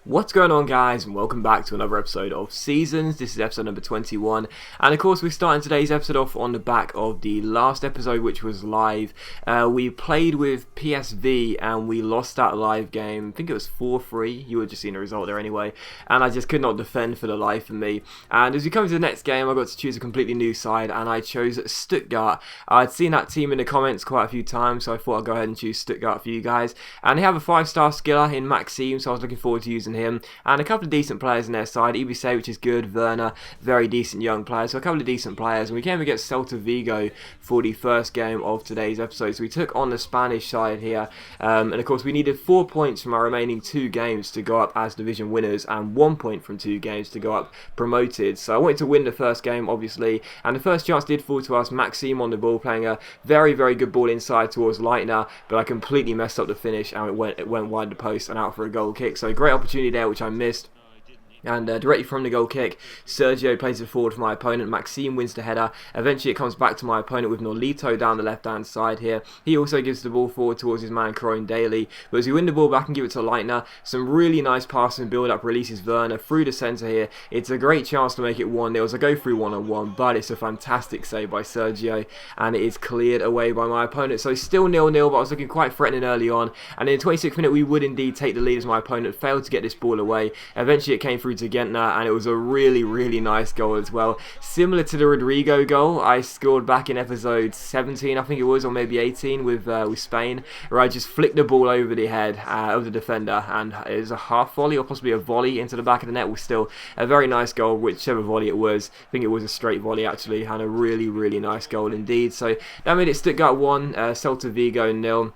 What's going on, guys, and welcome back to another episode of Seasons. This is episode number 21, and of course we're starting today's episode off on the back of the last episode, which was live. We played with PSV and we lost that live game. I think it was 4-3. You would have just seen the result there anyway, and I just could not defend for the life of me. And as we come to the next game, I got to choose a completely new side, and I chose Stuttgart. I'd seen that team in the comments quite a few times, so I thought I'd go ahead and choose Stuttgart for you guys. And they have a 5-star skiller in Maxime, so I was looking forward to using him, and a couple of decent players in their side. Ibise, which is good, Werner, very decent young players, so a couple of decent players. And we came against Celta Vigo for the first game of today's episode, so we took on the Spanish side here, and of course we needed 4 points from our remaining 2 games to go up as division winners, and 1 point from 2 games to go up promoted. So I wanted to win the first game, obviously, and the first chance did fall to us. Maxime on the ball, playing a very, very good ball inside towards Leitner, but I completely messed up the finish, and it went wide the post and out for a goal kick. So a great opportunity there, which I missed. And directly from the goal kick, Sergio plays it forward for my opponent. Maxime wins the header. Eventually it comes back to my opponent with Nolito down the left hand side here. He also gives the ball forward towards his man Krohn Daly. But as we win the ball back and give it to Leitner, some really nice passing build up releases Werner through the centre here. It's a great chance to make it 1-0 as I go through 1-on-1, but it's a fantastic save by Sergio, and it is cleared away by my opponent. So still 0-0, but I was looking quite threatening early on. And in the 26th minute we would indeed take the lead as my opponent failed to get this ball away. Eventually it came through to Gentner, and it was a really, really nice goal as well. Similar to the Rodrigo goal I scored back in episode 17, I think it was, or maybe 18 with Spain, where I just flicked the ball over the head of the defender, and it was a half volley or possibly a volley into the back of the net. Was still a very nice goal, whichever volley it was. I think it was a straight volley actually, and a really, really nice goal indeed. So that made it Stuttgart 1, Celta Vigo 0.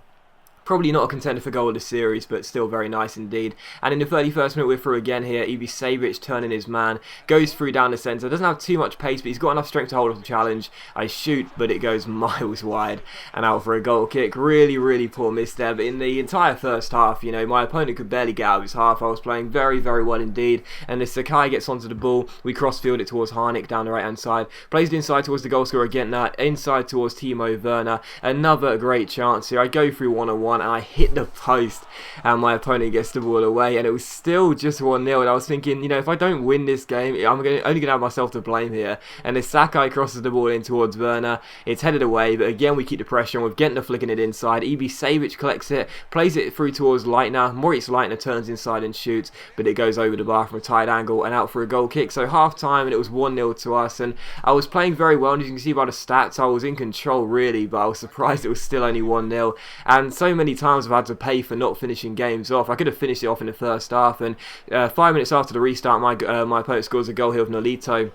Probably not a contender for goal of the series, but still very nice indeed. And in the 31st minute, we're through again here. Ibisevic turning his man, goes through down the centre. Doesn't have too much pace, but he's got enough strength to hold off the challenge. I shoot, but it goes miles wide and out for a goal kick. Really, really poor miss there. But in the entire first half, you know, my opponent could barely get out of his half. I was playing very, very well indeed. And as Sakai gets onto the ball, we cross-field it towards Harnik down the right-hand side. Plays it inside towards the goal scorer Gentner, inside towards Timo Werner. Another great chance here. I go through 1-on-1. And I hit the post, and my opponent gets the ball away, and it was still just 1-0. And I was thinking, you know, if I don't win this game, I'm only going to have myself to blame here. And as Sakai crosses the ball in towards Werner, it's headed away, but again we keep the pressure on with Gentner flicking it inside. Ibisevic collects it, plays it through towards Leitner. Moritz Leitner turns inside and shoots, but it goes over the bar from a tight angle and out for a goal kick. So half time, and it was 1-0 to us, and I was playing very well, and as you can see by the stats, I was in control really, but I was surprised it was still only 1-0. And so many times I've had to pay for not finishing games off. I could have finished it off in the first half, and 5 minutes after the restart, my opponent scores a goal here with Nolito.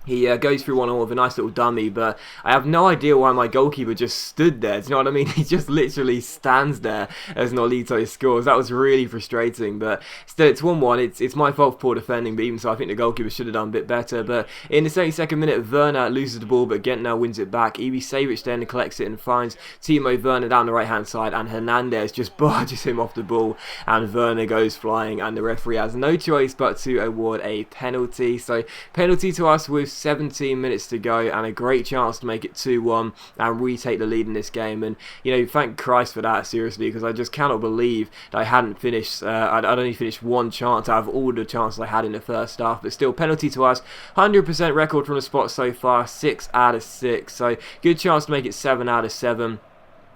He goes through 1-1 with a nice little dummy, but I have no idea why my goalkeeper just stood there. Do you know what I mean? He just literally stands there as Nolito scores. That was really frustrating, but still it's 1-1. It's my fault for poor defending, but even so I think the goalkeeper should have done a bit better. But in the 72nd minute, Werner loses the ball, but Gentner wins it back. Ibisevic then collects it and finds Timo Werner down the right-hand side, and Hernandez just barges him off the ball, and Werner goes flying, and the referee has no choice but to award a penalty. So penalty to us with 17 minutes to go, and a great chance to make it 2-1 and retake the lead in this game. And you know, thank Christ for that, seriously, because I just cannot believe that I hadn't finished. I'd only finished 1 chance out of all the chances I had in the first half. But still, penalty to us. 100% record from the spot so far, 6 out of 6. So good chance to make it 7 out of 7.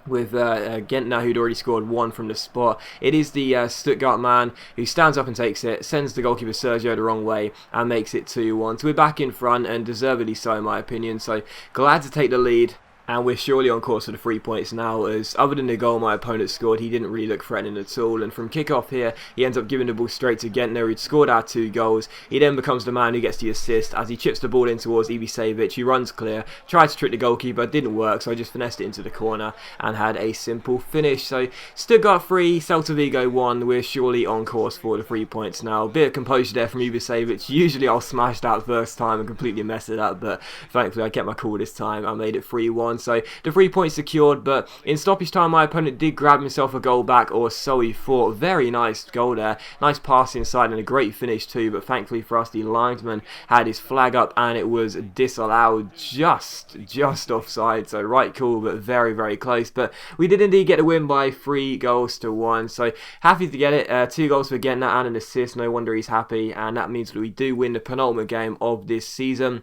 With Gentner, who'd already scored 1 from the spot. It is the Stuttgart man who stands up and takes it, sends the goalkeeper Sergio the wrong way, and makes it 2-1. So we're back in front, and deservedly so in my opinion. So glad to take the lead. And we're surely on course for the 3 points now, as other than the goal my opponent scored, he didn't really look threatening at all. And from kick-off here, he ends up giving the ball straight to Gentner, who'd scored our 2 goals. He then becomes the man who gets the assist as he chips the ball in towards Ibisevic, who runs clear, tried to trick the goalkeeper, didn't work, so I just finessed it into the corner and had a simple finish. So Stuttgart 3, Celta Vigo 1. We're surely on course for the 3 points now. A bit of composure there from Ibisevic. Usually I'll smash that first time and completely mess it up, but thankfully I kept my cool this time. I made it 3-1. 2-1. So the 3 points secured, but in stoppage time my opponent did grab himself a goal back, or so he thought. Very nice goal there, nice pass inside and a great finish too, but thankfully for us the linesman had his flag up and it was disallowed, just offside. So right call, but very close. But we did indeed get a win by 3-1. So happy to get it. 2 goals for getting that and an assist. No wonder he's happy, and that means that we do win the penultimate game of this season.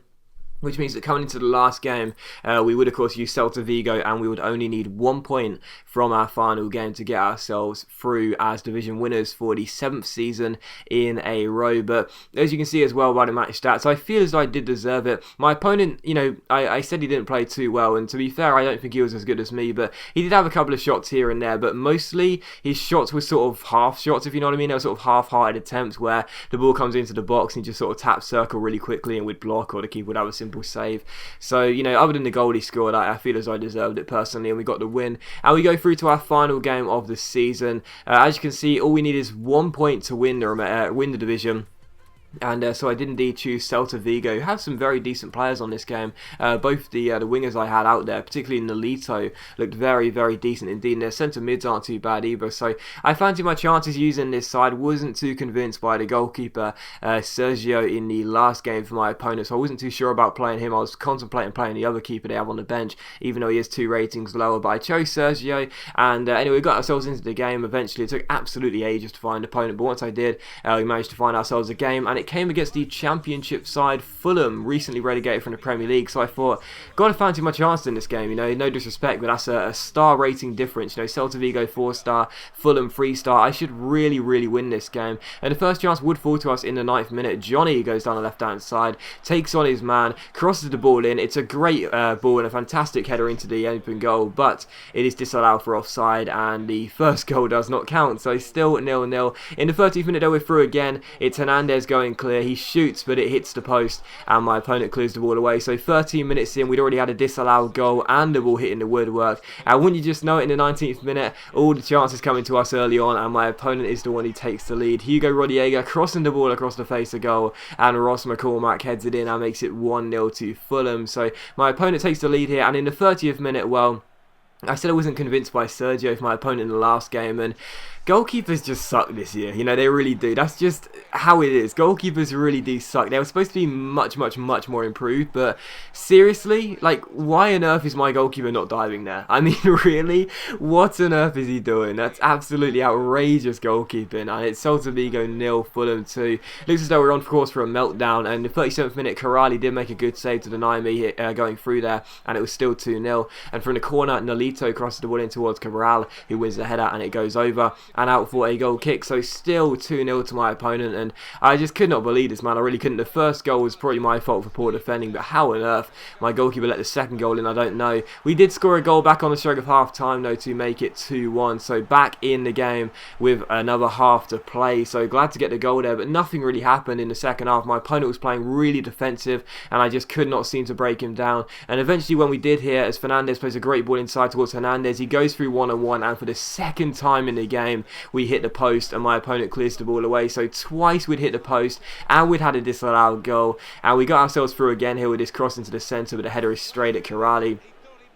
Which means that coming into the last game, we would of course use Celta Vigo, and we would only need 1 point from our final game to get ourselves through as division winners for the 7th season in a row. But as you can see as well by the match stats, I feel as though I did deserve it. My opponent, I said he didn't play too well, and to be fair, I don't think he was as good as me, but he did have a couple of shots here and there, but mostly his shots were sort of half shots, if you know what I mean. They were sort of half-hearted attempts where the ball comes into the box and he just sort of taps circle really quickly and would block, or the keeper would have a simple save. So, other than the goal he scored, I feel as I deserved it personally, and we got the win. And we go through to our final game of the season. As you can see, all we need is 1 point to win the division. And so I did indeed choose Celta Vigo, who have some very decent players on this game. Both the wingers I had out there, particularly Nolito, looked very decent indeed. And their centre mids aren't too bad either. So I fancied my chances using this side. Wasn't too convinced by the goalkeeper, Sergio, in the last game for my opponent. So I wasn't too sure about playing him. I was contemplating playing the other keeper they have on the bench, even though he is 2 ratings lower. But I chose Sergio. And anyway, we got ourselves into the game eventually. It took absolutely ages to find an opponent. But once I did, we managed to find ourselves a game. And it came against the Championship side Fulham, recently relegated from the Premier League. So I thought, gotta fancy my chance in this game. No disrespect, but that's a star rating difference. Celta Vigo 4-star, Fulham 3-star. I should really win this game. And the first chance would fall to us in the 9th minute. Johnny goes down the left-hand side, takes on his man, crosses the ball in. It's a great ball and a fantastic header into the open goal, but it is disallowed for offside, and the first goal does not count. So still 0-0. In the 30th minute, though, we're through again. It's Hernandez going clear. He shoots, but it hits the post, and my opponent clears the ball away. So 13 minutes in, we'd already had a disallowed goal and the ball hitting the woodwork. And wouldn't you just know it, in the 19th minute, all the chances coming to us early on, and my opponent is the one who takes the lead. Hugo Rodallega crossing the ball across the face of goal, and Ross McCormack heads it in and makes it 1-0 to Fulham. So my opponent takes the lead here, and in the 30th minute, well, I said I wasn't convinced by Sergio for my opponent in the last game, and goalkeepers just suck this year. They really do. That's just how it is. Goalkeepers really do suck. They were supposed to be much more improved, but seriously, why on earth is my goalkeeper not diving there? I mean, really? What on earth is he doing? That's absolutely outrageous goalkeeping. And it's Celta Vigo 0, Fulham 2. Looks as though we're on course for a meltdown, and in the 37th minute, Corrali did make a good save to deny me going through there, and it was still 2-0. And from the corner, Nolito crosses the ball in towards Cabral, who wins the header, and it goes over and out for a goal kick. So still 2-0 to my opponent, and I just could not believe this, man. I really couldn't. The first goal was probably my fault for poor defending, but how on earth my goalkeeper let the second goal in, I don't know. We did score a goal back on the stroke of half time though to make it 2-1, so back in the game with another half to play. So glad to get the goal there, but nothing really happened in the second half. My opponent was playing really defensive, and I just could not seem to break him down. And eventually when we did here, as Fernandez plays a great ball inside towards Hernandez, he goes through 1-on-1, and for the second time in the game we hit the post, and my opponent clears the ball away. So twice we'd hit the post, and we'd had a disallowed goal, and we got ourselves through again here with this cross into the centre, but the header is straight at Corali.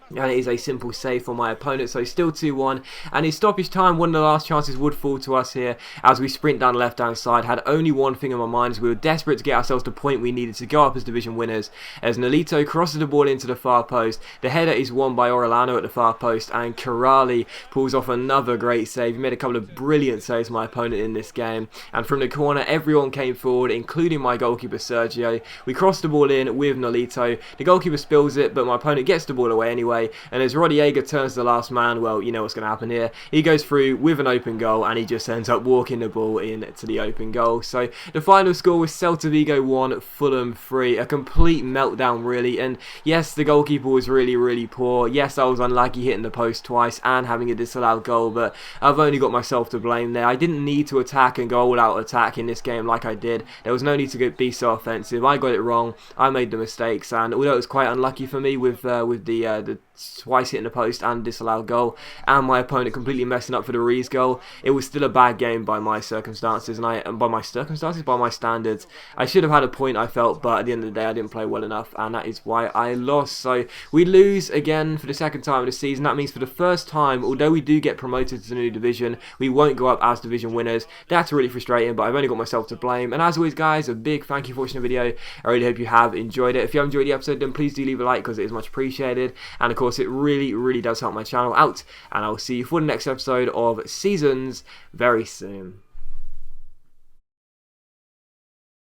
And it is a simple save for my opponent, so still 2-1. And in stoppage time, one of the last chances would fall to us here as we sprint down the left-hand side. Had only one thing in my mind, as we were desperate to get ourselves the point we needed to go up as division winners. As Nolito crosses the ball into the far post, the header is won by Orellano at the far post, and Corali pulls off another great save. He made a couple of brilliant saves my opponent in this game. And from the corner, everyone came forward, including my goalkeeper Sergio. We crossed the ball in with Nolito. The goalkeeper spills it, but my opponent gets the ball away anyway. And as Rodallega turns the last man, well, you know what's going to happen here. He goes through with an open goal, and he just ends up walking the ball into the open goal. So the final score was Celta Vigo 1, Fulham 3. A complete meltdown, really. And yes, the goalkeeper was really poor. Yes, I was unlucky hitting the post twice and having a disallowed goal, but I've only got myself to blame there. I didn't need to attack and go all out attack in this game like I did. There was no need to be so offensive. I got it wrong. I made the mistakes, and although it was quite unlucky for me with the twice hitting the post and disallowed goal, and my opponent completely messing up for the Rees goal. It was still a bad game by my circumstances, and by my standards. I should have had a point, I felt, but at the end of the day I didn't play well enough, and that is why I lost. So we lose again for the second time of the season. That means for the first time, although we do get promoted to the new division, we won't go up as division winners. That's really frustrating, but I've only got myself to blame. And as always, guys, a big thank you for watching the video. I really hope you have enjoyed it. If you have enjoyed the episode, then please do leave a like, because it is much appreciated, and of course it really does help my channel out. And I will see you for the next episode of Seasons very soon.